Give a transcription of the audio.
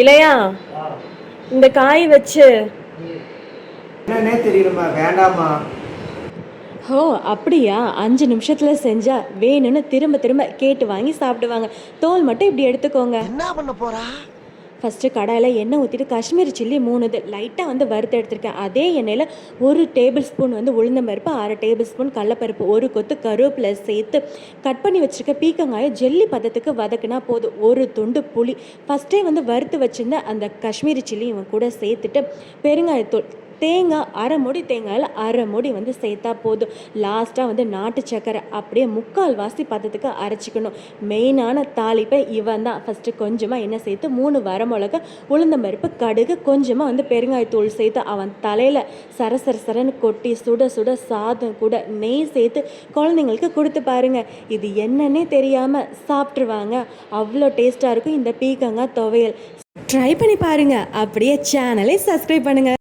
இல்லையா இந்த காய் வச்சு என்னன்னே தெரியலம்மா, வேண்டாமா. ஓ அப்படியா? 5 நிமிஷத்தில் செஞ்சால் வேணும்னு திரும்ப திரும்ப கேட்டு வாங்கி சாப்பிடுவாங்க. தோல் மட்டும் இப்படி எடுத்துக்கோங்க. என்ன பண்ண போறா? ஃபஸ்ட்டு கடாயில் எண்ணெய் ஊற்றிட்டு காஷ்மீரி சில்லி 3 இது லைட்டாக வந்து வறுத்து எடுத்திருக்கேன். அதே எண்ணெயில் 1 டேபிள் ஸ்பூன் வந்து உளுந்தம்பருப்பு, 1/2 டேபிள் ஸ்பூன் கடலப்பருப்பு, 1 கொத்து கருவேப்பிலை சேர்த்து கட் பண்ணி வச்சுருக்க பீக்கங்காயை ஜெல்லி பதத்துக்கு வதக்குனா போதும். 1 துண்டு புளி ஃபஸ்ட்டே வந்து வறுத்து வச்சுருந்த அந்த காஷ்மீரி சில்லி இவன் கூட சேர்த்துட்டு பெருங்காயத்தூள், தேங்காய் 1/2 மூடி, தேங்காயில் 1/2 மூடி வந்து சேர்த்தா போதும். லாஸ்ட்டாக வந்து நாட்டு சக்கரை அப்படியே 3/4 பதத்துக்கு அரைச்சிக்கணும். மெயினான தாளிப்பை இவன் தான். ஃபஸ்ட்டு கொஞ்சமாக எண்ணெய் சேர்த்து 3 வரமிளகா, உளுந்தம்பருப்பு, கடுகு, கொஞ்சமாக வந்து பெருங்காயத்தூள் சேர்த்து அவன் தலையில் சரசரன்னு கொட்டி சுட சுட சாதம் கூட நெய் சேர்த்து குழந்தைங்களுக்கு கொடுத்து பாருங்கள். இது என்னன்னே தெரியாமல் சாப்பிட்ருவாங்க. அவ்வளோ டேஸ்ட்டாக இருக்கும் இந்த பீக்கங்காய் துவையல். ட்ரை பண்ணி பாருங்கள். அப்படியே சேனலை சப்ஸ்கிரைப் பண்ணுங்கள்.